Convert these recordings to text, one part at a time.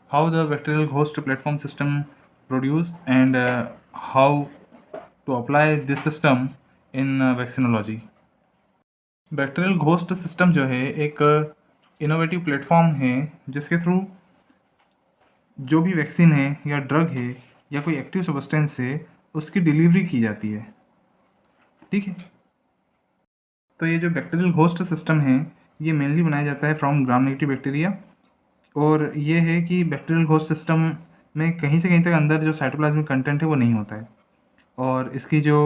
how the bacterial host platform system produce and how to apply this system in vaccinology. Bacterial ghost system जो है एक innovative platform है जिसके through जो भी वैक्सीन है या ड्रग है या कोई एक्टिव सब्सटेंस है उसकी डिलीवरी की जाती है। ठीक है, तो ये जो बैक्टीरियल घोस्ट सिस्टम है ये मेनली बनाया जाता है फ्रॉम ग्राम नेगेटिव बैक्टीरिया, और ये है कि बैक्टीरियल घोस्ट सिस्टम में कहीं से कहीं तक अंदर जो साइटोप्लाज्मिक कंटेंट है वो नहीं होता है, और इसकी जो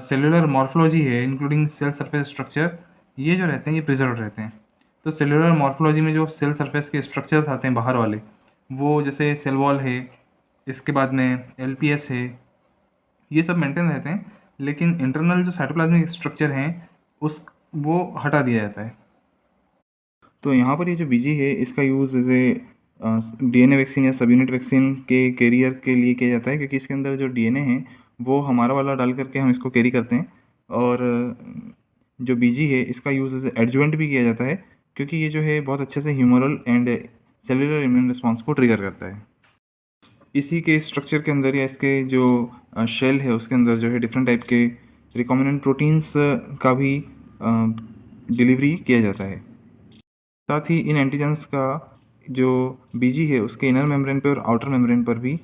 सेलुलर मॉर्फोलॉजी है इंक्लूडिंग सेल सरफेस स्ट्रक्चर ये जो रहते हैं ये प्रिजर्व रहते हैं। तो सेलुलर मॉर्फोलॉजी में जो सेल सरफेस के स्ट्रक्चर्स आते हैं बाहर वाले, वो जैसे सेल वॉल है, इसके बाद में एलपीएस है, ये सब मेंटेन रहते हैं, लेकिन इंटरनल जो साइटोप्लाज्मिक स्ट्रक्चर हैं उस वो हटा दिया जाता है। तो यहाँ पर ये जो बीजी है इसका use as a DNA vaccine या सब यूनिट वैक्सीन के कैरियर के लिए किया जाता है, क्योंकि इसके अंदर जो डीएनए है वो हमारा वाला डाल करके हम इसको कैरी करते हैं, और जो बीजी है इसका यूज़ एज एडजुवेंट भी किया जाता है, क्योंकि ये जो है बहुत अच्छे से humoral and cellular immune response को ट्रिगर करता है। इसी के स्ट्रक्चर के अंदर या इसके जो शेल है उसके अंदर जो है डिफरेंट टाइप के रिकॉम्बिनेंट प्रोटीन्स का भी डिलीवरी किया जाता है। साथ ही इन एंटीजेंस का जो बीजी है उसके इनर मेम्ब्रेन पर और आउटर मेम्ब्रेन पर भी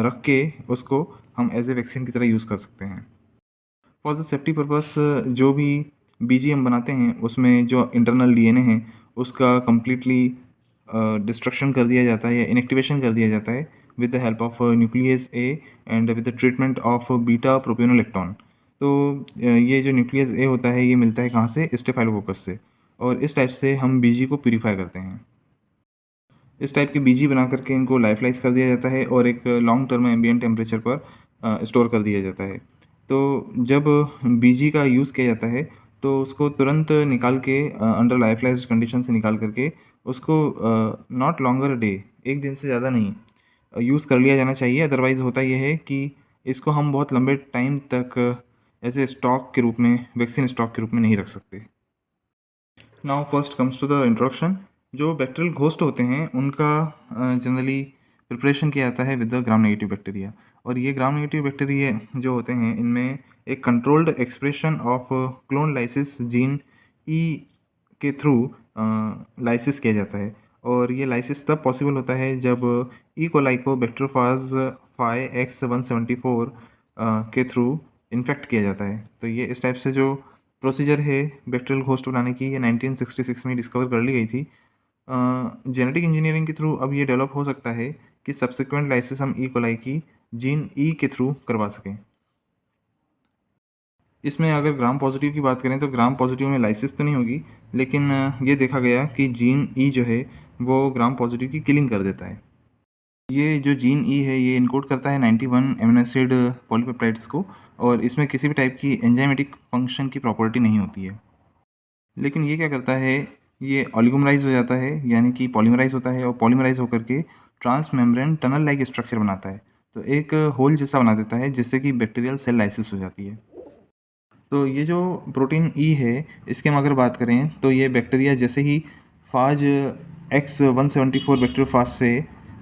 रख के उसको हम एज ए वैक्सीन की तरह यूज़ कर सकते हैं। फॉर द सेफ्टी पर्पस जो भी बीजी हम बनाते हैं उसमें जो इंटरनल डीएनए है उसका कम्प्लीटली डिस्ट्रक्शन कर दिया जाता है या इनएक्टिवेशन कर दिया जाता है with the help of nucleus A and with the treatment of beta propiolactone. तो ये जो न्यूक्लियस ए होता है ये मिलता है कहाँ से, स्टेफाइलोकोकस से, और इस टाइप से हम बीजी को प्यूरीफाई करते हैं। इस टाइप के बीजी बना करके इनको लाइफलाइज कर दिया जाता है और एक लॉन्ग टर्म एम्बिएंट टेम्परेचर पर स्टोर कर दिया जाता है। तो जब बीजी का यूज़ किया जाता है तो उसको तुरंत निकाल के अंडर लाइफलाइज कंडीशन से निकाल करके उसको नॉट लॉन्गर डे, एक दिन से ज़्यादा नहीं, यूज़ कर लिया जाना चाहिए। अदरवाइज़ होता यह है कि इसको हम बहुत लंबे टाइम तक ऐसे स्टॉक के रूप में, वैक्सीन स्टॉक के रूप में नहीं रख सकते। Now first comes to the introduction. जो बैक्टीरियल घोस्ट होते हैं उनका जनरली प्रिपरेशन किया जाता है with the gram negative bacteria, और ये ग्राम नेगेटिव बैक्टीरिया जो होते हैं इनमें एक controlled expression of clone lysis gene E के थ्रू लाइसिस किया जाता है, और ये लाइसिस तब पॉसिबल होता है जब ई कोलाई को बैक्टीरियोफाज 5X174 के थ्रू इन्फेक्ट किया जाता है। तो ये इस टाइप से जो प्रोसीजर है बैक्टीरियल घोस्ट बनाने की, ये 1966 में डिस्कवर कर ली गई थी। जेनेटिक इंजीनियरिंग के थ्रू अब ये डेवलप हो सकता है कि सब्सिक्वेंट लाइसिस हम ई कोलाई की जीन ई के थ्रू करवा सकें। इसमें अगर ग्राम पॉजिटिव की बात करें तो ग्राम पॉजिटिव में लाइसिस तो नहीं होगी, लेकिन ये देखा गया कि जीन ई जो है वो ग्राम पॉजिटिव की किलिंग कर देता है। ये जो जीन ई है ये इनकोड करता है 91 एमिनो एसिड पॉलीपेप्टाइड्स को, और इसमें किसी भी टाइप की एंजाइमेटिक फंक्शन की प्रॉपर्टी नहीं होती है। लेकिन ये क्या करता है, ये ऑलिगोमराइज हो जाता है, यानी कि पॉलीमराइज होता है, और पॉलीमराइज होकर के transmembrane tunnel like structure बनाता है, तो एक होल जैसा बना देता है जिससे कि बैक्टीरियल सेल लाइसिस हो जाती है। तो ये जो प्रोटीन ई है इसके हम अगर बात करें तो ये बैक्टीरिया जैसे ही फाज X174 बैक्टीरियोफाज से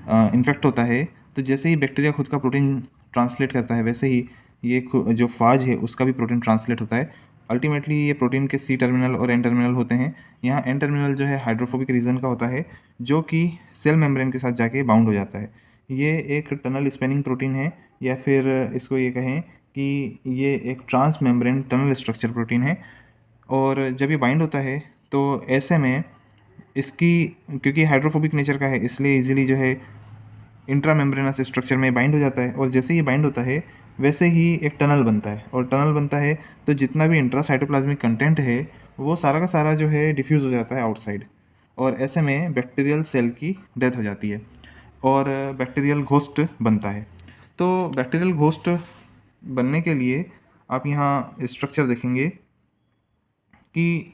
इन्फेक्ट होता है, तो जैसे ही बैक्टीरिया खुद का प्रोटीन ट्रांसलेट करता है वैसे ही ये जो फाज है उसका भी प्रोटीन ट्रांसलेट होता है। अल्टीमेटली ये प्रोटीन के सी टर्मिनल और एन टर्मिनल होते हैं। यहाँ एन टर्मिनल जो है हाइड्रोफोबिक रीजन का होता है जो कि सेल मेम्ब्रेन के साथ जाके बाउंड हो जाता है। ये एक टनल स्पेनिंग प्रोटीन है, या फिर इसको ये कहें कि ये एक transmembrane tunnel structure protein है। और जब ये बाइंड होता है तो ऐसे में इसकी, क्योंकि हाइड्रोफोबिक नेचर का है इसलिए इजीली जो है इंट्रा मेम्ब्रेनस स्ट्रक्चर में बाइंड हो जाता है, और जैसे ही बाइंड होता है वैसे ही एक टनल बनता है, और टनल बनता है तो जितना भी इंट्रा साइटोप्लाज्मिक कंटेंट है वो सारा का सारा जो है डिफ्यूज़ हो जाता है आउटसाइड, और ऐसे में बैक्टीरियल सेल की डेथ हो जाती है और बैक्टीरियल घोस्ट बनता है। तो बैक्टीरियल घोस्ट बनने के लिए आप यहाँ स्ट्रक्चर देखेंगे कि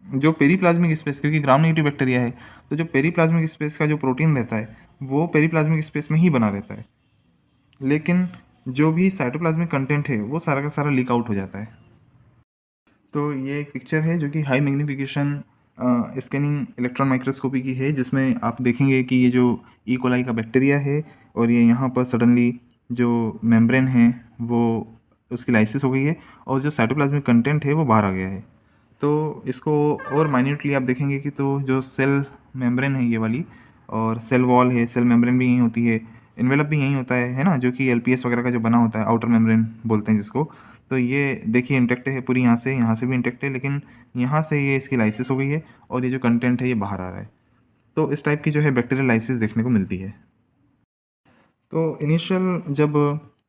जो पेरीप्लाज्मिक स्पेस, क्योंकि ग्राम नेगेटिव बैक्टीरिया है तो जो पेरीप्लाज्मिक स्पेस का जो प्रोटीन रहता है वो पेरीप्लाज्मिक स्पेस में ही बना रहता है, लेकिन जो भी साइटोप्लाज्मिक कंटेंट है वो सारा का सारा लीक आउट हो जाता है। तो ये एक पिक्चर है जो कि high magnification scanning electron microscopy की है, जिसमें आप देखेंगे कि ये जो ई कोलाई का बैक्टीरिया है और ये यहाँ पर सडनली जो मेम्ब्रेन है वो उसकी लाइसिस हो गई है और जो साइटोप्लाज्मिक कंटेंट है वो बाहर आ गया है। तो इसको और माइन्यूटली आप देखेंगे कि तो जो सेल मेम्ब्रेन है ये वाली, और सेल वॉल है, सेल मेम्ब्रेन भी यहीं होती है, इन्वेलप भी यहीं होता है ना, जो कि एलपीएस वगैरह का जो बना होता है, आउटर मेम्ब्रेन बोलते हैं जिसको। तो ये देखिए इंटेक्ट है पूरी, यहाँ से भी इंटेक्ट है, लेकिन यहाँ से ये इसकी लाइसिस हो गई है और ये जो कंटेंट है ये बाहर आ रहा है। तो इस टाइप की जो है बैक्टीरियल लाइसिस देखने को मिलती है। तो इनिशियल जब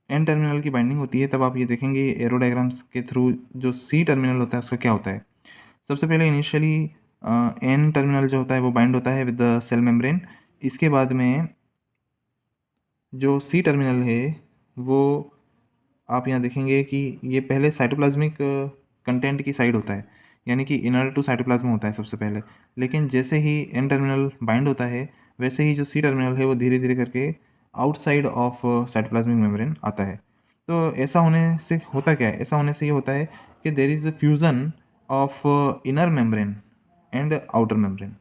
एन टर्मिनल की बाइंडिंग होती है तब आप ये देखेंगे एरो डायग्राम्स के थ्रू जो सी टर्मिनल होता है उसका क्या होता है। सबसे पहले इनिशियली एन टर्मिनल जो होता है वो बाइंड होता है विद द सेल मेम्ब्रेन। इसके बाद में जो सी टर्मिनल है वो आप यहाँ देखेंगे कि ये पहले साइटोप्लाज्मिक कंटेंट की साइड होता है, यानी कि इनर टू साइटोप्लाज्म होता है सबसे पहले। लेकिन जैसे ही एन टर्मिनल बाइंड होता है वैसे ही जो सी टर्मिनल है वो धीरे धीरे करके आउटसाइड ऑफ साइटोप्लाज्मिक मेम्ब्रेन आता है। तो ऐसा होने से होता क्या है, ऐसा होने से ये होता है कि there is a fusion of inner membrane and outer membrane.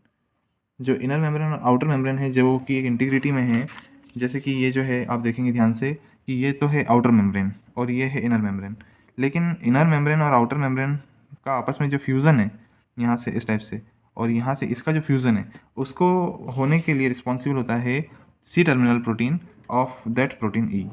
जो इनर मेम्ब्रेन और आउटर मेम्ब्रेन है जो कि एक इंटीग्रिटी में है, जैसे कि ये जो है आप देखेंगे ध्यान से कि ये तो है आउटर मेम्ब्रेन और ये है इनर मेम्ब्रेन। लेकिन इनर मेम्ब्रेन और आउटर मेम्ब्रेन का आपस में जो फ्यूज़न है यहाँ से इस टाइप से और यहाँ से इसका जो फ्यूज़न है उसको होने के लिए रिस्पॉन्सिबल होता है C terminal protein of that protein E.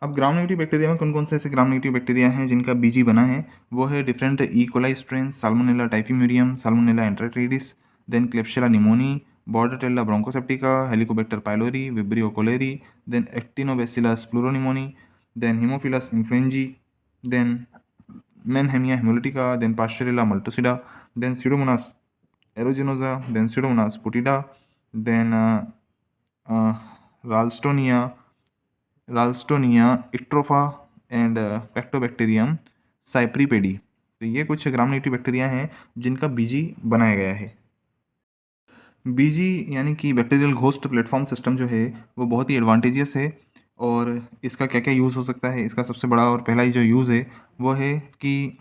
अब ग्राम नेगेटिव बैक्टीरिया में कौन कौन से ऐसे ग्राम नेगेटिव बैक्टीरिया हैं जिनका बीजी बना है, वो है different E coli strain, Salmonella typhimurium, Salmonella enteritidis, then Klebsiella pneumoniae, Bordetella bronchiseptica, Helicobacter pylori, Vibrio cholerae, then Actinobacillus pleuropneumoniae, then Haemophilus influenzae, then Mannheimia haemolytica, then Pasteurella multocida, then Pseudomonas aeruginosa, then Pseudomonas putida, then Ralstonia Ralstonia eutropha and Pectobacterium cypripedii. तो ये कुछ ग्राम negative bacteria हैं जिनका बीजी बनाया गया है। बीजी यानी कि बैक्टीरियल घोस्ट प्लेटफॉर्म सिस्टम जो है वो बहुत ही एडवांटेजियस है। और इसका क्या क्या यूज़ हो सकता है, इसका सबसे बड़ा और पहला ही जो यूज़ है वो है कि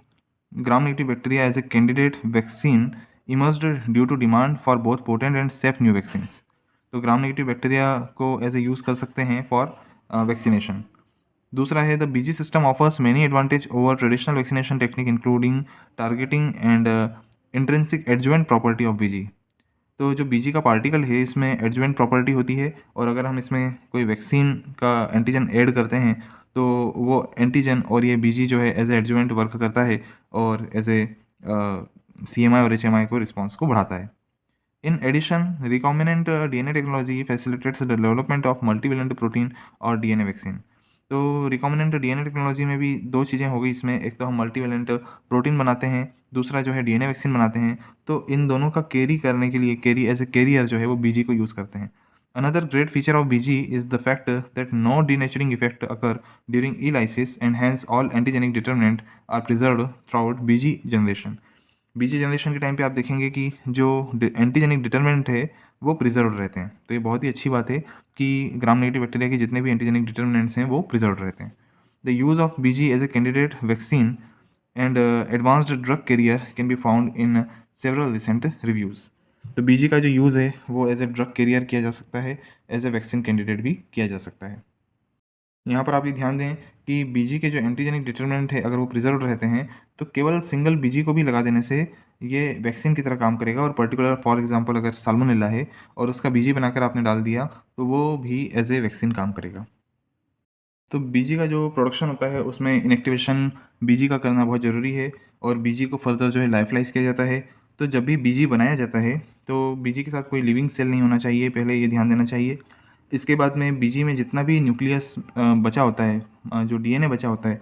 gram negative bacteria as a candidate vaccine emerged due to demand for both potent and safe new vaccines. तो ग्राम नेगेटिव बैक्टीरिया को एज ए यूज़ कर सकते हैं फॉर वैक्सीनेशन। दूसरा है the BG system offers many advantage over traditional vaccination technique including targeting and intrinsic adjuvant property of BG. तो जो बीजी का पार्टिकल है इसमें एडजुवेंट प्रॉपर्टी होती है और अगर हम इसमें कोई वैक्सीन का एंटीजन ऐड करते हैं तो वो एंटीजन और ये बीजी जो है एज ए एडजुवेंट वर्क करता है और एज ए CMI और HMI को रिस्पॉन्स को बढ़ाता है। In addition, recombinant DNA technology facilitates the development of multivalent protein और DNA वैक्सीन। तो रिकॉम्बिनेंट DNA टेक्नोलॉजी में भी दो चीज़ें हो गई इसमें, एक तो हम मल्टीवेलेंट प्रोटीन बनाते हैं, दूसरा जो है DNA वैक्सीन बनाते हैं। तो इन दोनों का कैरी करने के लिए कैरी एज ए कैरियर जो है वो बीजी को यूज़ करते हैं। Another great feature of BG is the fact that no denaturing effect occur during E-lysis and hence all antigenic determinant are preserved throughout BG generation। Busy generation के time पे आप देखेंगे कि जो एंटीजेनिक डिटर्मिनेंट है वो प्रिजर्व रहते हैं। तो ये बहुत ही अच्छी बात है कि ग्राम नेगेटिव बैक्टीरिया के जितने भी एंटीजेनिक डिटर्मिनेंट्स हैं वो प्रिजर्व रहते हैं। The use of BG as a candidate vaccine and advanced drug carrier can be found in several recent reviews. तो बीजी का जो यूज़ है वो एज ए ड्रग कैरियर किया जा सकता है, एज ए वैक्सीन कैंडिडेट भी किया जा सकता है। यहाँ पर आप ये ध्यान दें कि बीजी के जो एंटीजेनिक डिटर्मिनेंट है अगर वो प्रिजर्व रहते हैं तो केवल सिंगल बीजी को भी लगा देने से ये वैक्सीन की तरह काम करेगा। और पर्टिकुलर फॉर एग्जांपल अगर साल्मोनेला है और उसका बीजी बनाकर आपने डाल दिया तो वो भी एज ए वैक्सीन काम करेगा। तो बीजी का जो प्रोडक्शन होता है उसमें इनएक्टिवेशन बीजी का करना बहुत ज़रूरी है और बीजी को फर्दर जो है लाइफलाइज किया जाता है। तो जब भी बीजी बनाया जाता है तो बीजी के साथ कोई लिविंग सेल नहीं होना चाहिए, पहले ये ध्यान देना चाहिए। इसके बाद में बीजी में जितना भी न्यूक्लियस बचा होता है, जो डीएनए बचा होता है,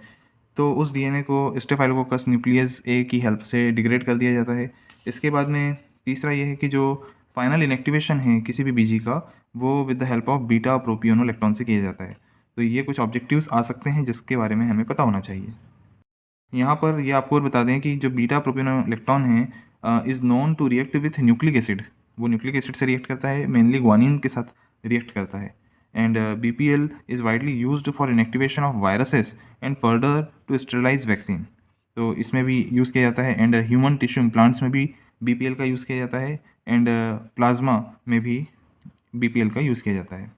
तो उस डीएनए को स्टेफाइलोकोकस न्यूक्लियस ए की हेल्प से डिग्रेड कर दिया जाता है। इसके बाद में तीसरा ये है कि जो फाइनल इनएक्टिवेशन है किसी भी बीजी का वो with the help of beta propiolactone से किया जाता है। तो ये कुछ ऑब्जेक्टिव्स आ सकते हैं जिसके बारे में हमें पता होना चाहिए। यहाँ पर ये आपको और बता दें कि जो बीटा प्रोपियोनोलेक्टॉन है is known to react with nucleic acid. वो न्यूक्लिक एसिड से रिएक्ट करता है, मेनली ग्वानिन के साथ रिएक्ट करता है। And BPL is widely used for inactivation of viruses and further to sterilise vaccine. तो इसमें भी यूज़ किया जाता है। एंड ह्यूमन टिश्यू इम्प्लांट्स में भी बीपीएल का यूज़ किया जाता है, एंड प्लाज्मा में भी बीपीएल का यूज़ किया जाता है।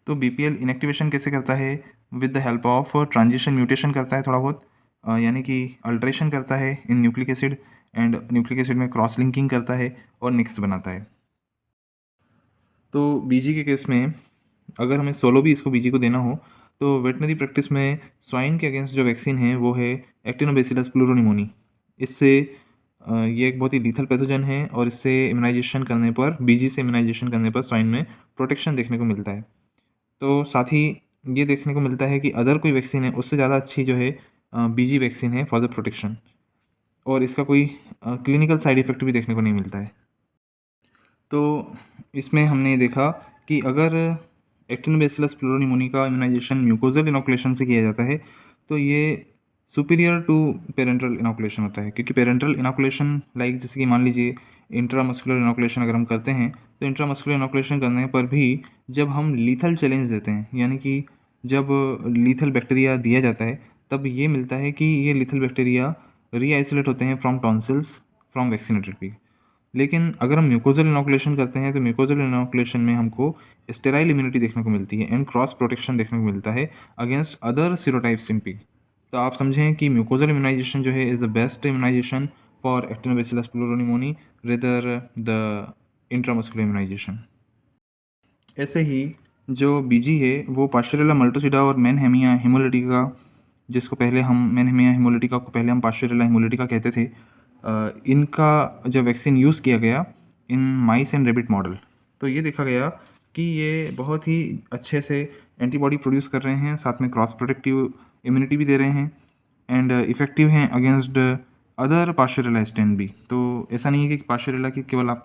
तो बीपीएल इनएक्टिवेशन कैसे करता है? With the help of transition mutation करता है थोड़ा बहुत, यानी कि अल्ट्रेशन करता है इन nucleic acid, and nucleic acid में क्रॉस लिंकिंग करता है और निक्स बनाता है। तो बीजी के केस में अगर हमें सोलो भी इसको बीजी को देना हो तो वेटनरी प्रैक्टिस में स्वाइन के अगेंस्ट जो वैक्सीन है वो है एक्टिनोबैसिलस प्लूरोनिमोनी। इससे ये एक बहुत ही लीथल पैथोजन है और इससे इम्यूनाइजेशन करने पर, बीजी से इम्यूनाइजेशन करने पर स्वाइन में प्रोटेक्शन देखने को मिलता है। तो साथ ही ये देखने को मिलता है कि अदर कोई वैक्सीन है उससे ज़्यादा अच्छी जो है बीजी वैक्सीन है फॉर द प्रोटेक्शन, और इसका कोई क्लिनिकल साइड इफ़ेक्ट भी देखने को नहीं मिलता है। तो इसमें हमने देखा कि अगर एक्टिनोबैसिलस प्लूरोनिमोनी का इम्यूनाइजेशन म्यूकोजल इनोकुलेशन से किया जाता है तो ये सुपीरियर टू पेरेंटल इनोकुलेशन होता है, क्योंकि पेरेंटल इनोकुलेशन लाइक जैसे कि मान लीजिए इंट्रामस्कुलर इनोकुलेशन अगर हम करते हैं तो इंट्रामस्कुलर इनोकुलेशन करने पर भी जब हम लीथल चैलेंज देते हैं, यानी कि जब लीथल बैक्टीरिया दिया जाता है तब ये मिलता है कि ये लीथल बैक्टीरिया रीआइसोलेट होते हैं from tonsils from vaccinated peak. लेकिन अगर हम म्यूकोजल इनोकुलेशन करते हैं तो म्यूकोजल इनोकुलेशन में हमको स्टेराइल इम्यूनिटी देखने को मिलती है एंड क्रॉस प्रोटेक्शन देखने को मिलता है against other serotypes in pig. तो आप समझें कि म्यूकोजल इम्यूनाइजेशन जो है is the best immunization for Actinobacillus pleuropneumoniae rather the intramuscular immunization. ऐसे ही जो बीजी है वो पास्चुरेला मल्टोसिडा और मैनहेमिया हेमोलिटिका, जिसको पहले हम मैनहेमिया हेमोलिटिका को पहले हम पास्चुरेला हेमोलिटिका कहते थे, इनका जब वैक्सीन यूज़ किया गया इन माइस एंड रेबिट मॉडल तो ये देखा गया कि ये बहुत ही अच्छे से एंटीबॉडी प्रोड्यूस कर रहे हैं, साथ में क्रॉस प्रोटेक्टिव इम्यूनिटी भी दे रहे हैं एंड इफ़ेक्टिव हैं अगेंस्ट अदर पास्चुरेला स्ट्रेन भी। तो ऐसा नहीं है कि पास्चुरेला की केवल आप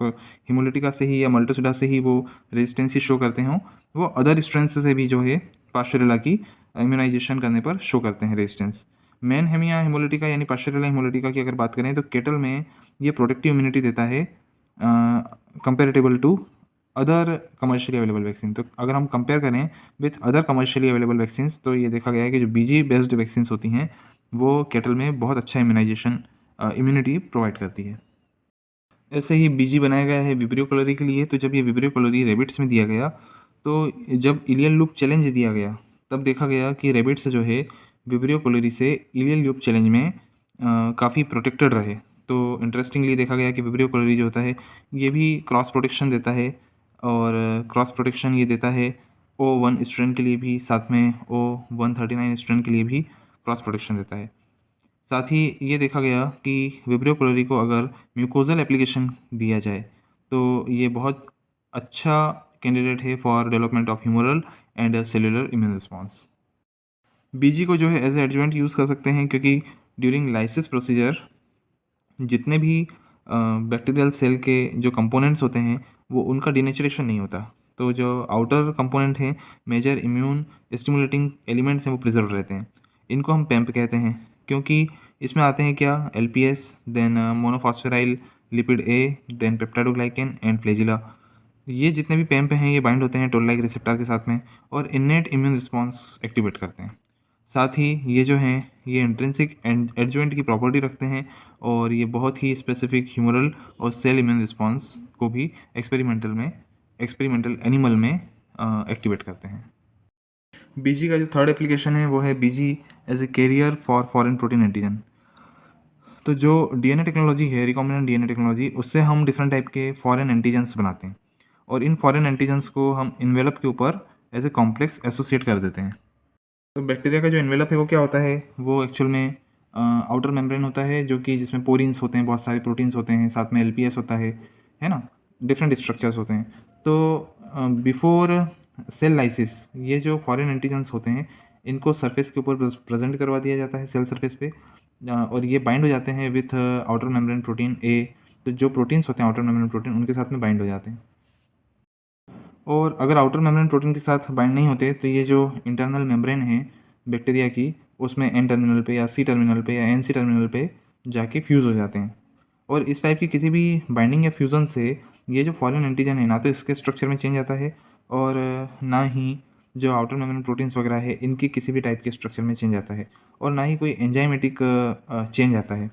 हिमोलिटिका से ही या मल्टोसिडा से ही वो रेजिस्टेंसी शो करते हों, वो अदर स्ट्रेंस से भी जो है पास्चुरेला की इम्यूनाइजेशन करने पर शो करते हैं रेजिस्टेंस। मैन हेमिया हिमोलिटिका यानी पास्चुरेला हिमोलिटिका की अगर बात करें तो केटल में ये प्रोटेक्टिव इम्यूनिटी देता है comparable to other commercially available vaccine. तो अगर हम कंपेयर करें with other commercially available vaccines तो ये देखा गया है कि जो बीजी बेस्ड वैक्सीन्स होती हैं वो केटल में बहुत अच्छा इम्यूनाइजेशन इम्यूनिटी प्रोवाइड करती है। ऐसे ही बीजी बनाया गया है विब्रियो कलोरी के लिए। तो जब ये विब्रियो कलोरी रेबिट्स में दिया गया तो जब इलियल लूप चैलेंज दिया गया तब देखा गया कि रेबिट्स जो है विब्रियो कलोरी से इलियल लूप चैलेंज में काफ़ी प्रोटेक्टेड रहे। तो इंटरेस्टिंगली देखा गया कि विब्रियो कलोरी जो होता है ये भी क्रॉस प्रोटेक्शन देता है, और क्रॉस प्रोटेक्शन ये देता है O1 स्ट्रेन के लिए भी, साथ में O139 स्ट्रेन के लिए भी क्रॉस प्रोटेक्शन देता है। साथ ही ये देखा गया कि विब्रियो कलोरी को अगर म्यूकोजल एप्लीकेशन दिया जाए तो ये बहुत अच्छा कैंडिडेट है for development of humoral and cellular immune response. BG को जो है एज एडजुवेंट यूज़ कर सकते हैं, क्योंकि ड्यूरिंग लाइसिस प्रोसीजर जितने भी बैक्टीरियल सेल के जो कंपोनेंट्स होते हैं वो उनका डिनेचरेशन नहीं होता। तो जो आउटर कंपोनेंट हैं, मेजर इम्यून स्टिमुलेटिंग एलिमेंट्स हैं, वो प्रिजर्व रहते हैं। इनको हम पैम्प कहते हैं, क्योंकि इसमें आते हैं क्या, LPS, then monophosphoryl lipid A, then peptidoglycan and flagella. ये जितने भी पैम्प हैं ये बाइंड होते हैं टोल लाइक रिसेप्टर के साथ में और इन्नेट इम्यून रिस्पॉन्स एक्टिवेट करते हैं। साथ ही ये जो हैं ये इंट्रिंसिक एडजुवेंट की प्रॉपर्टी रखते हैं और ये बहुत ही स्पेसिफिक ह्यूमरल और सेल इम्यून रिस्पॉन्स को भी एक्सपेरिमेंटल एनिमल में एक्टिवेट करते हैं। बीजी का जो थर्ड एप्लीकेशन है वो है BG as a carrier for foreign protein antigen. तो जो डीएनए टेक्नोलॉजी है, रिकॉम्बिनेंट डीएनए टेक्नोलॉजी, उससे हम डिफरेंट टाइप के फॉरेन एंटीजन्स बनाते हैं और इन फॉरेन एंटीजन्स को हम इन्वेलप के ऊपर एज ए कॉम्प्लेक्स एसोसिएट कर देते हैं। तो बैक्टीरिया का जो एनवेलप है वो क्या होता है, वो एक्चुअल में आउटर मेम्ब्रेन होता है जो कि जिसमें पोरीन्स होते हैं, बहुत सारे प्रोटीन्स होते हैं, साथ में एलपीएस होता है ना, डिफरेंट स्ट्रक्चर्स होते हैं। तो बिफोर सेल लाइसिस ये जो फॉरेन एंटीजन्स होते हैं इनको सरफेस के ऊपर प्रेजेंट करवा दिया जाता है सेल सरफेस पे, और ये बाइंड हो जाते हैं with outer membrane protein A. तो जो प्रोटीन्स होते हैं आउटर मेम्ब्रेन प्रोटीन उनके साथ में बाइंड हो जाते हैं, और अगर आउटर मेम्ब्रेन प्रोटीन के साथ बाइंड नहीं होते तो ये जो इंटरनल मेम्ब्रेन है बैक्टीरिया की उसमें एन टर्मिनल पे या सी टर्मिनल पे या एन सी टर्मिनल पे जाके फ्यूज़ हो जाते हैं। और इस टाइप की किसी भी बाइंडिंग या फ्यूज़न से ये जो फॉरेन एंटीजन है ना तो इसके स्ट्रक्चर में चेंज आता है और ना ही जो आउटर मेम्ब्रेन प्रोटीन्स वगैरह है इनकी किसी भी टाइप के स्ट्रक्चर में चेंज आता है, और ना ही कोई एंजाइमेटिक चेंज आता है।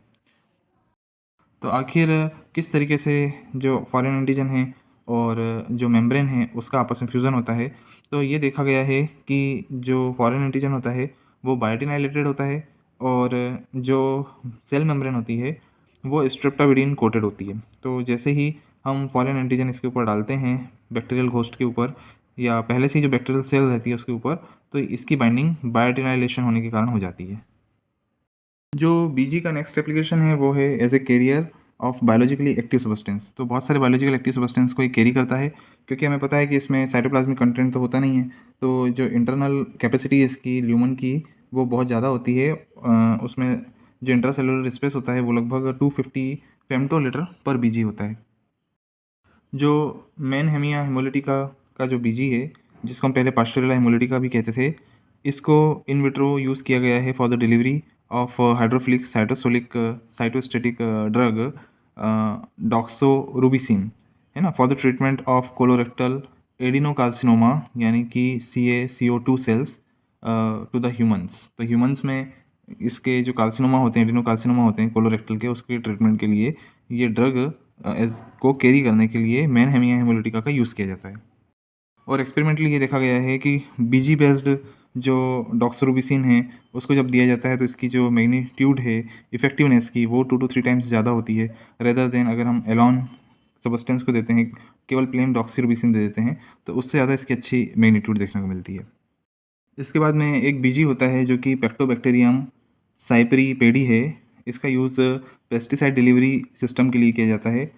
तो आखिर किस तरीके से जो फॉरेन एंटीजन है और जो मेम्ब्रेन है उसका आपस में फ्यूज़न होता है, तो ये देखा गया है कि जो फॉरेन एंटीजन होता है वो बायोटिनाइलेटेड होता है और जो सेल मेम्ब्रेन होती है वो स्ट्रेप्टोविरिन कोटेड होती है। तो जैसे ही हम फॉरेन एंटीजन इसके ऊपर डालते हैं बैक्टीरियल घोस्ट के ऊपर या पहले से ही जो बैक्टीरियल सेल रहती है उसके ऊपर, तो इसकी बाइंडिंग बायोटिनाइलेशन होने के कारण हो जाती है। जो बीजी का नेक्स्ट एप्लीकेशन है वो है as a carrier of biologically active substance. तो बहुत सारे बायोलॉजिकल एक्टिव सब्सटेंस को ये कैरी करता है, क्योंकि हमें पता है कि इसमें साइटोप्लाज्मिक कंटेंट तो होता नहीं है, तो जो इंटरनल कैपेसिटी है इसकी ल्यूमन की वो बहुत ज़्यादा होती है। उसमें जो इंट्रासेलुलर स्पेस होता है वो लगभग 250 फेम्टोलीटर पर बीजी होता है। जो मेन हेमिया हेमोलिटिका का जो बीजी है, जिसको हम पहले पास्चुरेला हेमोलिटिका भी कहते थे, इसको इन विट्रो यूज़ किया गया है for the delivery of hydrophilic cytosolic cytostatic drug doxorubicin, है ना, for the treatment of colorectal adenocarcinoma यानी कि CaCO2 cells to the humans. तो ह्यूमंस में इसके जो कार्सिनोमा होते हैं, एडिनोकार्सिनोमा होते हैं कोलोरेक्टल के, उसके ट्रीटमेंट के लिए ये ड्रग एज को कैरी करने के लिए मेन हेमिया हेमोलिटिका का यूज़ किया जाता है। और एक्सपेरिमेंटली ये देखा गया है कि बीजी बेस्ड जो डॉक्सोरूबिसिन है उसको जब दिया जाता है तो इसकी जो मैग्नीट्यूड है इफेक्टिवनेस की वो 2 to 3 टाइम्स ज़्यादा होती है रेदर देन अगर हम एलॉन सब्सटेंस को देते हैं, केवल प्लेन डॉक्सोरूबिसिन दे देते हैं, तो उससे ज़्यादा इसकी अच्छी मैग्नीट्यूड देखने को मिलती है। इसके बाद में एक बीजी होता है जो कि पैक्टोबैक्टीरियम साइपरी पेडी है। इसका यूज़ पेस्टिसाइड डिलीवरी सिस्टम के लिए किया जाता है।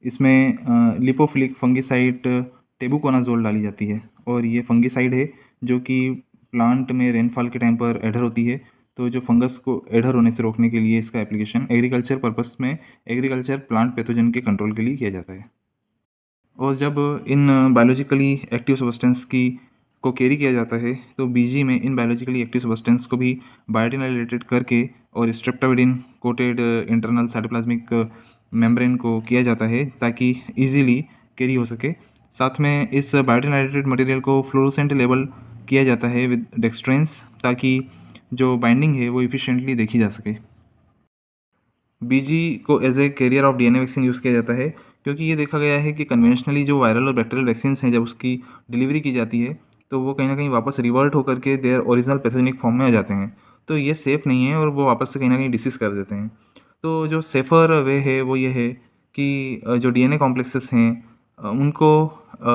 इसमें लिपोफिलिक फंगिसाइड टेबुकोनाजोल डाली जाती है और ये फंगिसाइड है जो कि प्लांट में रेनफॉल के टाइम पर एडर होती है। तो जो फंगस को एडर होने से रोकने के लिए इसका एप्लीकेशन एग्रीकल्चर पर्पस में एग्रीकल्चर प्लांट पैथोजन के कंट्रोल के लिए किया जाता है। और जब इन बायोलॉजिकली एक्टिव सब्सटेंस की को कैरी किया जाता है तो बीजी में इन बायोलॉजिकली एक्टिव सब्सटेंस को भी बायोटिनाइलेटेड करके और स्ट्रेप्टोविरिन कोटेड इंटरनल साइटोप्लाज्मिक मेम्ब्रेन को किया जाता है ताकि इजीली कैरी हो सके। साथ में इस बायोटिनाइलेटेड मटेरियल को फ्लोरोसेंट लेबल किया जाता है विद डेक्सट्रेंस ताकि जो बाइंडिंग है वो इफ़िशिएंटली देखी जा सके। बीजी को as a carrier of DNA vaccine use किया जाता है क्योंकि ये देखा गया है कि कन्वेंशनली जो वायरल और बैक्टीरियल वैक्सीन्स हैं जब उसकी डिलीवरी की जाती है तो वो कहीं ना कहीं वापस रिवर्ट होकर के देयर ओरिजिनल पैथोजेनिक फॉर्म में आ जाते हैं, तो ये सेफ़ नहीं है और वो वापस से कहीं ना कहीं डिसीज़ कर देते हैं। तो जो सेफ़र वे है वो ये है कि जो डीएनए कॉम्प्लेक्सेस हैं उनको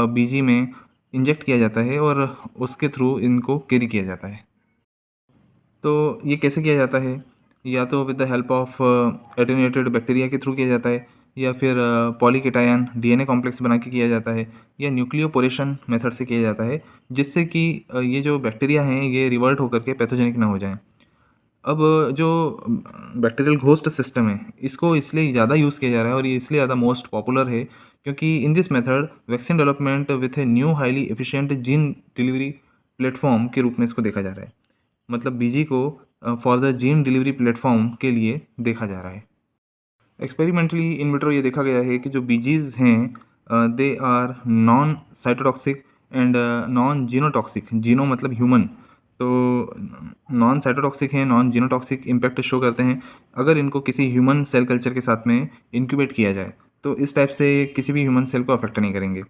बीजी में इंजेक्ट किया जाता है और उसके थ्रू इनको कैरी किया जाता है। तो ये कैसे किया जाता है? या तो with the help of attenuated bacteria के थ्रू किया जाता है या फिर पॉलीकेटायन डीएनए कॉम्प्लेक्स बना के किया जाता है या न्यूक्लियोपोरेशन मेथड से किया जाता है, जिससे कि ये जो बैक्टीरिया हैं ये रिवर्ट होकर के पैथोजेनिक ना हो जाएं। अब जो बैक्टीरियल घोस्ट सिस्टम है इसको इसलिए ज़्यादा यूज़ किया जा रहा है और ये इसलिए ज़्यादा मोस्ट पॉपुलर है क्योंकि in this method vaccine development with a new highly efficient gene delivery platform के रूप में इसको देखा जा रहा है। मतलब बीजी को for the gene delivery platform के लिए देखा जा रहा है। एक्सपेरिमेंटली इन विट्रो ये देखा गया है कि जो बीजीज हैं they are non cytotoxic and non genotoxic. Geno मतलब ह्यूमन, तो नॉन साइटोटॉक्सिक हैं, नॉन जीनोटॉक्सिक इम्पैक्ट शो करते हैं अगर इनको किसी ह्यूमन सेल कल्चर के साथ में इंक्यूबेट किया जाए, तो इस टाइप से किसी भी ह्यूमन सेल को अफेक्ट नहीं करेंगे।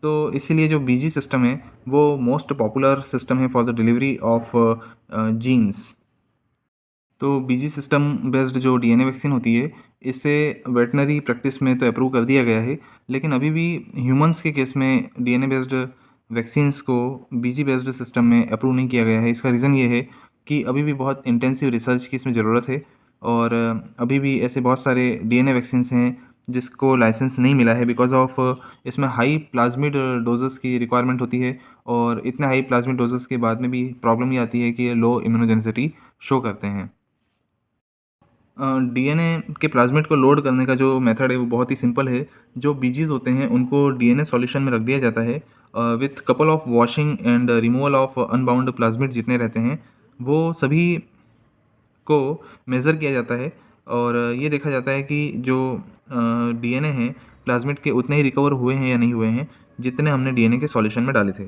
तो इसीलिए जो बीजी सिस्टम है वो मोस्ट पॉपुलर सिस्टम है for the delivery of genes. तो बीजी सिस्टम बेस्ड जो डीएनए वैक्सीन होती है इसे वेटनरी प्रैक्टिस में तो अप्रूव कर दिया गया है, लेकिन अभी भी ह्यूमंस के केस में डीएनए बेस्ड वैक्सीन्स को बीजी बेस्ड सिस्टम में अप्रूव नहीं किया गया है। इसका रीज़न ये है कि अभी भी बहुत इंटेंसिव रिसर्च की इसमें ज़रूरत है और अभी भी ऐसे बहुत सारे डीएनए वैक्सीन्स हैं जिसको लाइसेंस नहीं मिला है बिकॉज ऑफ इसमें हाई प्लाज्मिड डोजेस की रिक्वायरमेंट होती है और इतने हाई प्लाज्मिड डोजेस के बाद में भी प्रॉब्लम ये आती है कि ये लो इम्यूनोजेनिसिटी शो करते हैं। डीएनए के प्लाज्मिड को लोड करने का जो मेथड है वो बहुत ही सिंपल है। जो बीजीज होते हैं उनको डीएनए सॉल्यूशन में रख दिया जाता है with couple of washing and removal of unbound plasmid जितने रहते हैं वो सभी को मेज़र किया जाता है और ये देखा जाता है कि जो डीएनए हैं प्लाज्मिड के उतने ही रिकवर हुए हैं या नहीं हुए हैं जितने हमने डीएनए के सॉल्यूशन में डाले थे।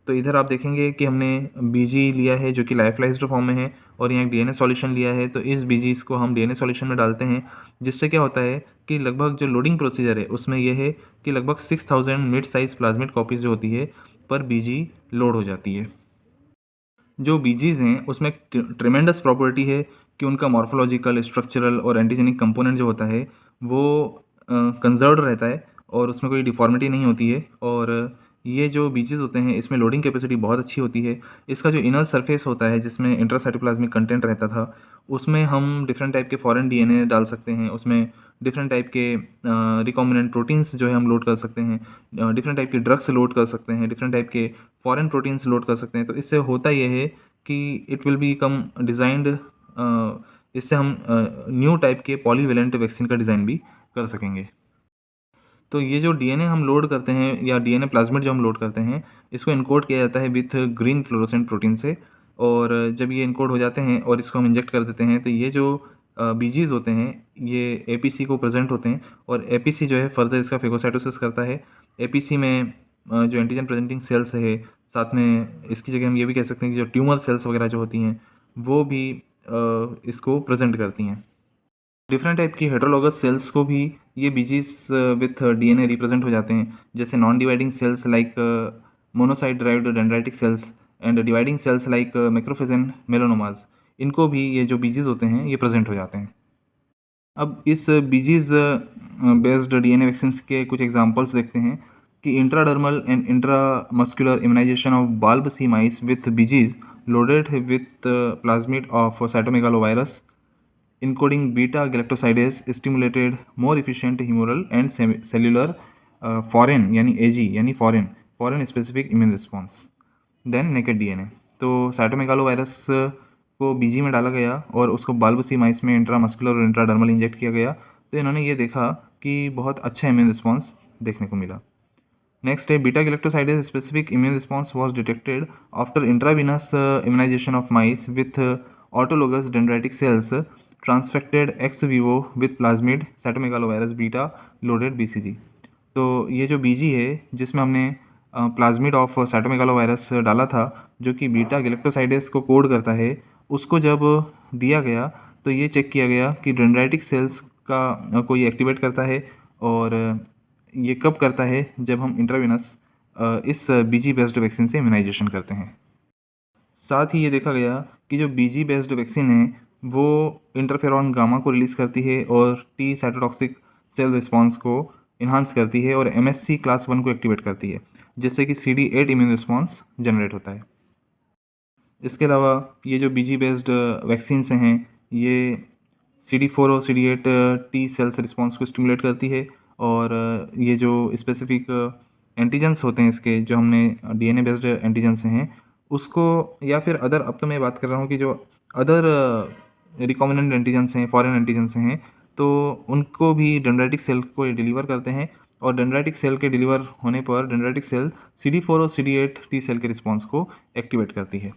तो इधर आप देखेंगे कि हमने बीजी लिया है जो कि लाइफलाइज्ड फॉर्म में है, और यहाँ एक डीएनए सॉल्यूशन लिया है। तो इस बीजीज को हम डीएनए सॉल्यूशन में डालते हैं, जिससे क्या होता है कि लगभग जो लोडिंग प्रोसीजर है उसमें यह है कि लगभग 6000 मिड साइज प्लाज्मिड कॉपीज जो होती है पर बीजी लोड हो जाती है। जो बीजीज हैं उसमें ट्रिमेंडस प्रॉपर्टी है कि उनका मॉर्फोलॉजिकल, स्ट्रक्चरल और एंटीजेनिक कंपोनेंट जो होता है वो कंजर्व्ड रहता है और उसमें कोई डिफॉर्मिटी नहीं होती है। और ये जो बीजेस होते हैं इसमें लोडिंग कैपेसिटी बहुत अच्छी होती है। इसका जो इनर सरफेस होता है जिसमें इंट्रासाइटोप्लाज्मिक कंटेंट रहता था, उसमें हम डिफरेंट टाइप के फॉरेन डीएनए डाल सकते हैं, उसमें डिफरेंट टाइप के रिकॉम्बिनेंट प्रोटीन्स जो है हम लोड कर सकते हैं, डिफरेंट टाइप के ड्रग्स लोड कर सकते हैं, डिफरेंट टाइप के फॉरेन प्रोटीन्स लोड कर सकते हैं। तो इससे होता यह है कि it will be come designed, इससे हम न्यू टाइप के पॉलीवेलेंट वैक्सीन का डिज़ाइन भी कर सकेंगे। तो ये जो डीएनए हम लोड करते हैं या डीएनए प्लाज्मिड जो हम लोड करते हैं, इसको इनकोड किया जाता है विथ ग्रीन फ्लोरोसेंट प्रोटीन से। और जब ये इनकोड हो जाते हैं और इसको हम इंजेक्ट कर देते हैं, तो ये जो बीजीज होते हैं ये एपीसी को प्रेजेंट होते हैं, और एपीसी जो है फर्दर इसका फेगोसाइटोसिस करता है। एपीसी में जो एंटीजन प्रेजेंटिंग सेल्स है, साथ में इसकी जगह हम ये भी कह सकते हैं कि जो ट्यूमर सेल्स वगैरह जो होती हैं वो भी इसको प्रेजेंट करती हैं। डिफरेंट टाइप की हेटेरोलॉगस सेल्स को भी ये बीजीज विथ डीएनए रिप्रेजेंट हो जाते हैं, जैसे non dividing cells like monocyte derived dendritic cells and dividing cells like macrophage and melanomas. इनको भी ये जो बीजीज होते हैं ये प्रेजेंट हो जाते हैं। अब इस बीजीज बेस्ड डीएनए वैक्सीन्स के कुछ एग्जांपल्स देखते हैं कि intradermal and intramuscular immunization of BALB C mice with BGs loaded with plasmid of cytomegalovirus encoding beta galactosidase stimulated more efficient humoral and cellular foreign यानी AG यानी foreign specific immune response then naked DNA. तो cytomegalovirus को BG में डाला गया और उसको बाल्ब C माइस में इंट्रामस्कुलर और इंट्राडर्मल इंजेक्ट किया गया, तो इन्होंने ये देखा कि बहुत अच्छा इम्यून रिस्पॉन्स देखने को मिला। नेक्स्ट है beta galactosidase specific immune response was detected after intravenous immunization of mice with autologous dendritic cells transfected ex vivo with plasmid cytomegalovirus beta loaded BCG. तो ये जो बीजी है जिसमें हमने प्लाज्मिड ऑफ साइटोमेगालोवायरस डाला था जो कि बीटा गैलेक्टोसाइडेज को कोड करता है, उसको जब दिया गया तो ये चेक किया गया कि डेंड्राइटिक सेल्स का कोई एक्टिवेट करता है, और ये कब करता है जब हम इंट्रावेनस इस बीजी बेस्ड वैक्सीन से इम्यूनाइजेशन करते हैं। साथ ही ये देखा गया कि जो बीजी बेस्ड वैक्सीन है वो इंटरफेरॉन गामा को रिलीज़ करती है और टी साइटोटॉक्सिक सेल रिस्पॉन्स को इन्हांस करती है और एमएससी क्लास 1 को एक्टिवेट करती है, जिससे कि CD8 इम्यून रिस्पॉन्स जनरेट होता है। इसके अलावा ये जो बीजी बेस्ड वैक्सीन्स हैं ये CD4 और CD8 टी सेल्स रिस्पॉन्स को स्टिमुलेट करती है, और ये जो स्पेसिफिक एंटीजेंस होते हैं इसके जो हमने डीएनए बेस्ड एंटीजेंस हैं उसको, या फिर अदर, अब तो मैं बात कर रहा हूँ कि जो अदर रिकॉम्बिनेंट एंटीजेंस हैं, फॉरेन एंटीजेंस हैं, तो उनको भी डेंड्राइटिक सेल को डिलीवर करते हैं, और डेंड्राइटिक सेल के डिलीवर होने पर डेंड्राइटिक सेल CD4 और CD8 टी सेल के रिस्पॉन्स को एक्टिवेट करती है।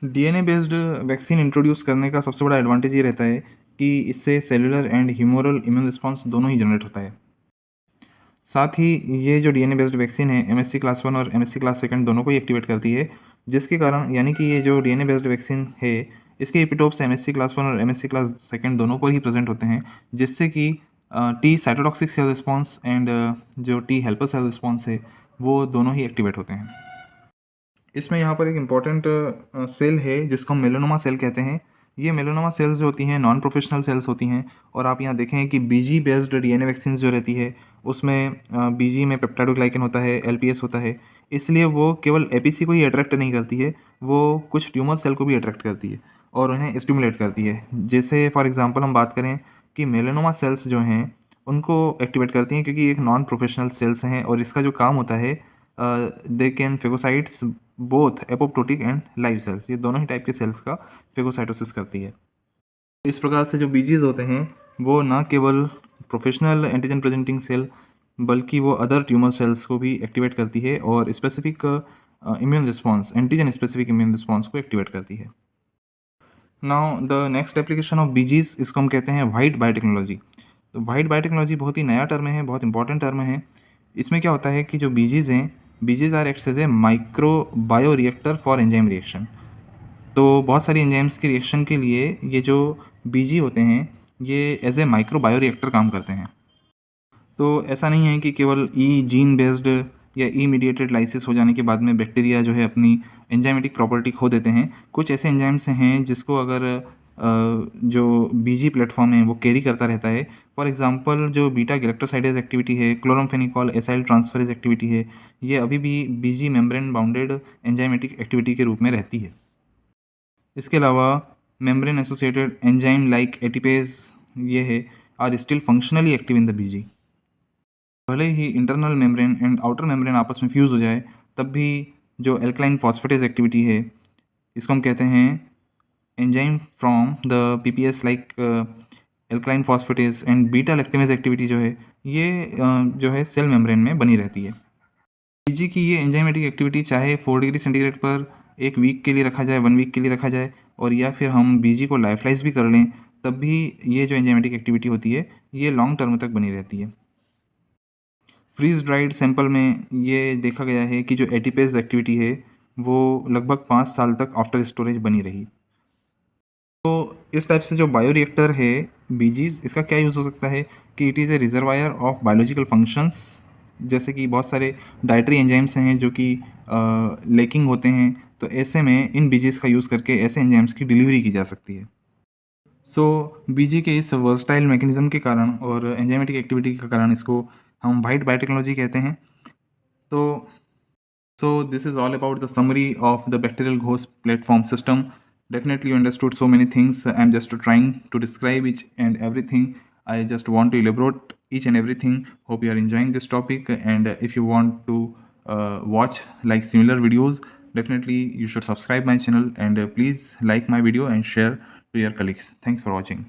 डीएनए बेस्ड वैक्सीन इंट्रोड्यूस करने का सबसे बड़ा एडवांटेज ये रहता है कि इससे cellular and humoral immune response दोनों ही जनरेट होता है। साथ ही ये जो डीएनए बेस्ड वैक्सीन है एमएससी क्लास 1 और एमएससी क्लास 2 दोनों को ही एक्टिवेट करती है, जिसके कारण यानी कि ये जो डीएनए बेस्ड वैक्सीन है इसके एपिटोप्स एमएससी क्लास 1 और एमएससी क्लास 2 दोनों को ही प्रेजेंट होते हैं, जिससे कि T cytotoxic cell response and जो टी हेल्पर सेल रिस्पॉन्स है वो दोनों ही एक्टिवेट होते हैं। इसमें यहाँ पर एक इम्पॉर्टेंट सेल है जिसको हम मेलानोमा सेल कहते हैं। ये मेलानोमा सेल्स जो होती हैं नॉन प्रोफेशनल सेल्स होती हैं, और आप यहाँ देखें कि बीजी बेस्ड डीएनए वैक्सीन जो रहती है उसमें बीजी में पेप्टाइडोग्लाइकन होता है, एलपीएस होता है, इसलिए वो केवल एपीसी को ही अट्रैक्ट नहीं करती है, वो कुछ ट्यूमर सेल को भी अट्रैक्ट करती है और उन्हें स्टिमुलेट करती है। जैसे फॉर एग्जांपल हम बात करें कि मेलानोमा सेल्स जो हैं उनको एक्टिवेट करती हैं क्योंकि एक नॉन प्रोफेशनल सेल्स हैं, और इसका जो काम होता है they can phagocytes both apoptotic and live cells, ये दोनों ही टाइप के सेल्स का फेगोसाइटोसिस करती है। इस प्रकार से जो बीजीज होते हैं वो ना केवल प्रोफेशनल एंटीजन प्रेजेंटिंग सेल बल्कि वो अदर ट्यूमर सेल्स को भी एक्टिवेट करती है और specific immune response, antigen specific immune response को एक्टिवेट करती है। Now the next application of BGs, इसको हम कहते हैं वाइट बायोटेक्नोलॉजी। तो वाइट बायोटेक्नोलॉजी बहुत ही नया टर्म है, बहुत इंपॉर्टेंट टर्म है। इसमें क्या होता है कि जो बीजीज हैं BGs are acts as a micro bio reactor for enzyme reaction. तो बहुत सारी एंजाइम्स की रिएक्शन के लिए ये जो बीजी होते हैं ये as a micro bio reactor काम करते हैं। तो ऐसा नहीं है कि केवल ई जीन बेस्ड या ई मीडिएटेड लाइसिस हो जाने के बाद में बैक्टीरिया जो है अपनी एंजाइमेटिक प्रॉपर्टी खो देते हैं। कुछ ऐसे एंजाइम्स हैं जिसको अगर जो बीजी प्लेटफॉर्म है वो कैरी करता रहता है। फॉर एग्जांपल जो बीटा गैलेक्टोसाइडेज एक्टिविटी है, क्लोरमफेनिकॉल एसाइल ट्रांसफरेज एक्टिविटी है, ये अभी भी BG membrane bounded enzymatic activity के रूप में रहती है। इसके अलावा membrane associated enzyme like ATPase ये है are still functionally active in the BG. भले ही internal membrane and outer membrane आपस में फ्यूज़ हो जाए, तब भी जो एल्कलाइन फॉस्फेटेज एक्टिविटी है इसको हम कहते हैं enzyme from the PPS like alkaline phosphatase and beta lactamase activity जो है ये जो है सेल मेम्ब्रेन में बनी रहती है। बीजी की ये एंजाइमेटिक एक्टिविटी चाहे 4 डिग्री सेंटीग्रेड पर एक वीक के लिए रखा जाए, 1 वीक के लिए रखा जाए, और या फिर हम बीजी को लाइफलाइज भी कर लें, तब भी ये जो एंजाइमेटिक एक्टिविटी होती है ये लॉन्ग टर्म तक बनी रहती है। फ्रीज ड्राइड सैंपल में ये देखा गया है कि जो एटीपेज एक्टिविटी है वो लगभग 5 साल तक आफ्टर स्टोरेज बनी रही। तो इस टाइप से जो बायोरिएक्टर है बीजीज, इसका क्या यूज़ हो सकता है कि it is a reservoir of biological functions. जैसे कि बहुत सारे डाइटरी एंजाइम्स हैं जो कि लेकिंग होते हैं, तो ऐसे में इन बीजीज का यूज़ करके ऐसे एंजाइम्स की डिलीवरी की जा सकती है। सो बीजी के इस वर्सटाइल मैकेनिज्म के कारण और एंजाइमेटिक एक्टिविटी के कारण इसको हम वाइट बायोटेक्नोलॉजी कहते हैं। So this is all about the summary of the bacterial host platform system. Definitely you understood so many things. I'm just trying to describe each and everything. I just want to elaborate each and everything. Hope you are enjoying this topic, and if you want to watch like similar videos, definitely you should subscribe my channel, and please like my video and share to your colleagues. Thanks for watching.